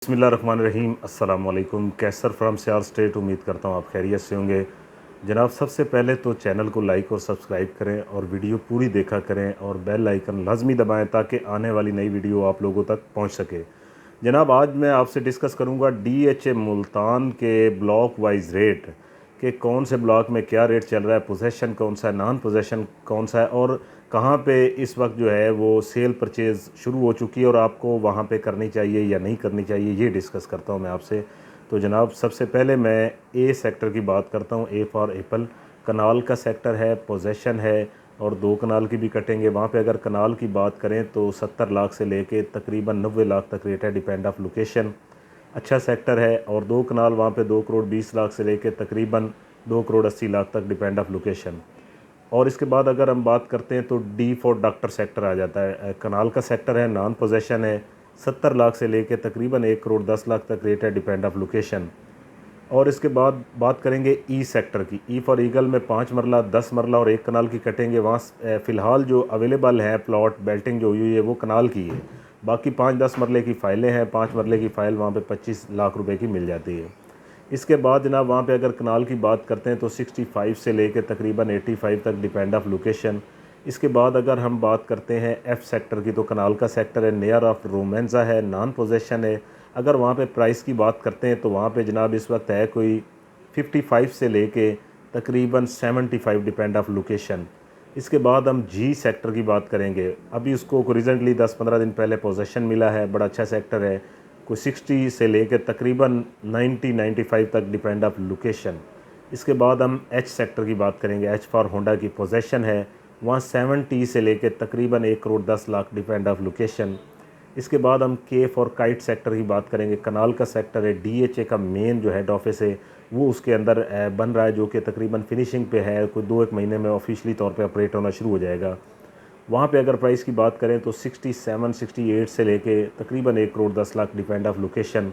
बिस्मिल्लाहिर्रहमानिर्रहीम। अस्सलाम वालेकुम। कैसर फ्राम सियाल स्टेट। उम्मीद करता हूँ आप खैरियत से होंगे। जनाब, सबसे पहले तो चैनल को लाइक और सब्सक्राइब करें और वीडियो पूरी देखा करें और बेल आइकन लाजमी दबाएं ताकि आने वाली नई वीडियो आप लोगों तक पहुँच सके। जनाब, आज मैं आपसे डिस्कस करूँगा DHA मुल्तान के ब्लॉक वाइज रेट कि कौन से ब्लॉक में क्या रेट चल रहा है, पोजेसन कौन सा है, नॉन पोजेसन कौन सा है और कहाँ पे इस वक्त जो है वो सेल परचेज़ शुरू हो चुकी है और आपको वहाँ पे करनी चाहिए या नहीं करनी चाहिए, ये डिस्कस करता हूँ मैं आपसे। तो जनाब, सबसे पहले मैं ए सेक्टर की बात करता हूँ। ए फॉर एप्पल कनाल का सेक्टर है, पोजेसन है और 2 कनाल की भी कटेंगे। वहाँ पे अगर कनाल की बात करें तो 70 लाख से लेके तकरीबन 90 लाख तक रेट है, डिपेंड ऑफ लोकेशन। अच्छा सेक्टर है। और 2 कनाल वहाँ पे 2 करोड़ 20 लाख से लेके तकरीबन 2 करोड़ 80 लाख तक, डिपेंड ऑफ लोकेशन। और इसके बाद अगर हम बात करते हैं तो डी फॉर डॉक्टर सेक्टर आ जाता है। कनाल का सेक्टर है, नॉन पोजेसन है, 70 लाख से लेके तकरीबन 1 करोड़ 10 लाख तक रेट है, डिपेंड ऑफ लोकेशन। और इसके बाद बात करेंगे ई सेक्टर की। ई फॉर ईगल में 5 मरला, 10 मरला और 1 कनाल की कटेंगे। वहाँ फ़िलहाल जो अवेलेबल है प्लॉट, बेल्टिंग जो हुई है वो कनाल की है। बाकी 5-10 मरले की फ़ाइलें हैं। 5 मरले की फ़ाइल वहाँ पे 25 लाख रुपए की मिल जाती है। इसके बाद जनाब वहाँ पे अगर कनाल की बात करते हैं तो 65 से लेकर तकरीबन 85 तक, डिपेंड ऑफ लोकेशन। इसके बाद अगर हम बात करते हैं एफ़ सेक्टर की तो कनाल का सेक्टर है, नियर ऑफ रोमेंजा है, नॉन पोजेसन है। अगर वहाँ पे प्राइस की बात करते हैं तो वहाँ पे जनाब इस वक्त है कोई 55 से लेके तकरीबन 75, डिपेंड ऑफ लोकेशन। इसके बाद हम जी सेक्टर की बात करेंगे। अभी उसको रिसेंटली 10-15 दिन पहले पोजेसन मिला है, बड़ा अच्छा सेक्टर है। कोई 60 से लेकर तकरीबन 90-95 तक, डिपेंड ऑफ लोकेशन। इसके बाद हम एच सेक्टर की बात करेंगे। एच फॉर होंडा की पोजेसन है, वहाँ 70 से लेकर तकरीबन 1 crore 10 lakh, depend of location. इसके बाद हम के फॉर काइट सेक्टर की बात करेंगे। कनाल का सेक्टर है, DHA का मेन जो हेड ऑफिस है वो उसके अंदर बन रहा है, जो कि तकरीबन फिनिशिंग पे है। कोई 2-1 महीने में ऑफिशियली तौर पे ऑपरेट होना शुरू हो जाएगा। वहाँ पे अगर प्राइस की बात करें तो 67-68 से लेके तकरीबन 1 crore 10 lakh, depend of location.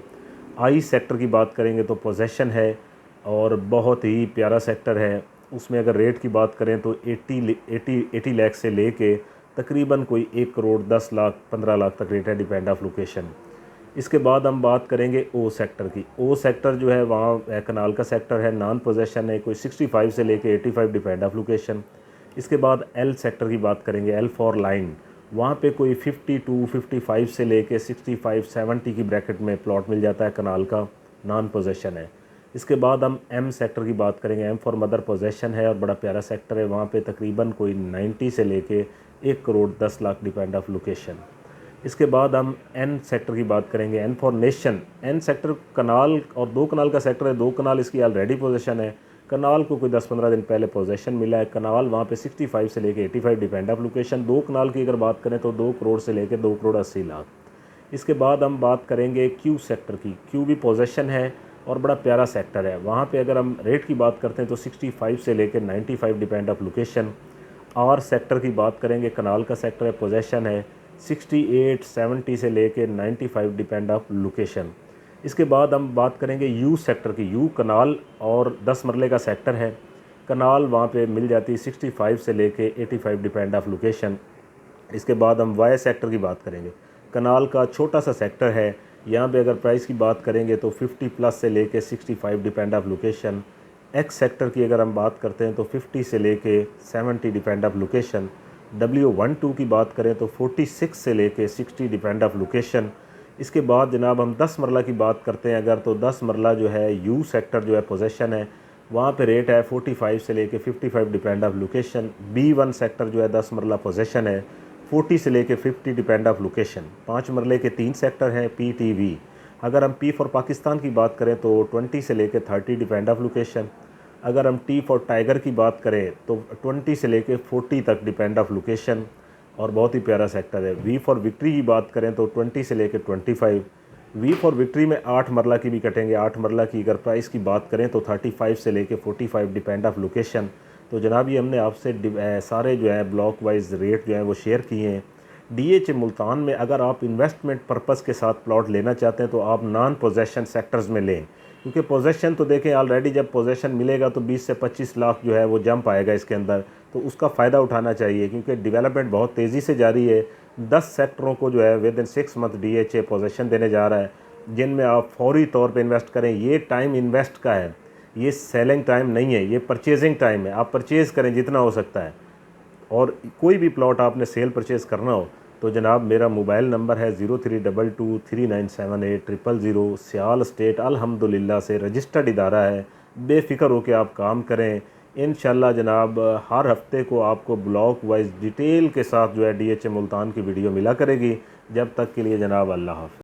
I sector की बात करेंगे तो पोजेसन है और बहुत ही प्यारा सेक्टर है। उसमें अगर रेट की बात करें तो 80 लाख से लेके तकरीबन कोई 1 करोड़ 10 लाख 15 लाख तक रेट है, डिपेंड ऑफ लोकेशन। इसके बाद हम बात करेंगे ओ सेक्टर की। ओ सेक्टर जो है वहाँ कनाल का सेक्टर है, नॉन पोजेसन है, कोई 65 से लेके 85, डिपेंड ऑफ लोकेशन। इसके बाद एल सेक्टर की बात करेंगे। एल फॉर लाइन, वहाँ पे कोई 52-55 से लेके 65-70 की ब्रैकेट में प्लॉट मिल जाता है, कनाल का, नॉन पोजेसन है। इसके बाद हम एम सेक्टर की बात करेंगे। एम फॉर मदर पोजेसन है और बड़ा प्यारा सेक्टर है। वहाँ पे तकरीबन कोई 90 से लेके 1 crore 10 lakh, depend of location. इसके बाद हम एन सेक्टर की बात करेंगे। N for nation. N sector kanal और 2 कनाल का सेक्टर है। 2 कनाल इसकी ऑलरेडी पोजीशन है। कनाल को कोई 10-15 दिन पहले पोजीशन मिला है। कनाल वहाँ पे 65 से लेके 85, डिपेंड ऑफ लोकेशन। 2 कनाल की अगर बात करें तो 2 करोड़ से लेके 2 करोड़ 80 लाख। इसके बाद हम बात करेंगे क्यू सेक्टर की। क्यू भी पोजीशन है और बड़ा प्यारा सेक्टर है। वहाँ पे अगर हम रेट की बात करते हैं तो 65 से लेकर 95, डिपेंड ऑफ लोकेशन। आर सेक्टर की बात करेंगे। कनाल का सेक्टर है, पोजेसन है, 68-70 से लेके 95, डिपेंड ऑफ लोकेशन। इसके बाद हम बात करेंगे यू सेक्टर की। यू कनाल और 10 मरले का सेक्टर है। कनाल वहाँ पे मिल जाती है 65 से लेके 85, डिपेंड ऑफ लोकेशन। इसके बाद हम वाई सेक्टर की बात करेंगे। कनाल का छोटा सा सेक्टर है। यहाँ पे अगर प्राइस की बात करेंगे तो 50 प्लस से लेके 65, depend of location. X sector की अगर हम बात करते हैं तो 50 से लेके 70, डिपेंड ऑफ लोकेशन। W12 की बात करें तो 46 से लेके 60, डिपेंड ऑफ लोकेशन। इसके बाद जनाब हम 10 मरला की बात करते हैं अगर, तो 10 मरला जो है यू सेक्टर जो है पोजेसन है, वहाँ पे रेट है 45 से लेके 55, depend of location. B1 sector जो है 10 मरला पोजेसन है, 40 से लेके 50, डिपेंड ऑफ लोकेशन। 5 मरले के 3 सेक्टर हैं PTV। अगर हम P फॉर पाकिस्तान की बात करें तो 20 से लेके 30, डिपेंड ऑफ लोकेशन। अगर हम T फॉर टाइगर की बात करें तो 20 से लेके 40 तक, डिपेंड ऑफ लोकेशन और बहुत ही प्यारा सेक्टर है। V फॉर विक्ट्री की बात करें तो 20 से लेके 25। V फॉर विक्ट्री में 8 मरला की भी कटेंगे। 8 मरला की अगर प्राइस की बात करें तो 35 से लेके 45, डिपेंड ऑफ लोकेशन। तो जनाब ये हमने आपसे सारे जो है ब्लॉक वाइज रेट जो है वो शेयर किए हैं। DHA मुल्तान में अगर आप इन्वेस्टमेंट पर्पज़ के साथ प्लॉट लेना चाहते हैं तो आप नॉन पोजेसन सेक्टर्स में लें, क्योंकि पोजेसन तो देखें ऑलरेडी जब पोजेसन मिलेगा तो 20 से 25 लाख जो है वो जंप आएगा इसके अंदर, तो उसका फ़ायदा उठाना चाहिए क्योंकि डेवलपमेंट बहुत तेज़ी से जारी है। 10 सेक्टरों को जो है with in 6 month DHA possession देने जा रहा है। जिनमें आप फौरी तौर पे इन्वेस्ट करें। ये टाइम इन्वेस्ट का है, ये सेलिंग टाइम नहीं है, ये परचेजिंग टाइम है। आप परचेज़ करें जितना हो सकता है। और कोई भी प्लॉट आपने सेल परचेज़ करना हो तो जनाब मेरा मोबाइल नंबर है 0322397800। सियाल स्टेट अल्हम्दुलिल्लाह से रजिस्टर्ड इदारा है। बेफ़िक्र होकर आप काम करें। इंशाल्लाह जनाब हर हफ्ते को आपको ब्लॉक वाइज डिटेल के साथ जो है DHA मुल्तान की वीडियो मिला करेगी। जब तक के लिए जनाब अल्लाह हाफ़िज़।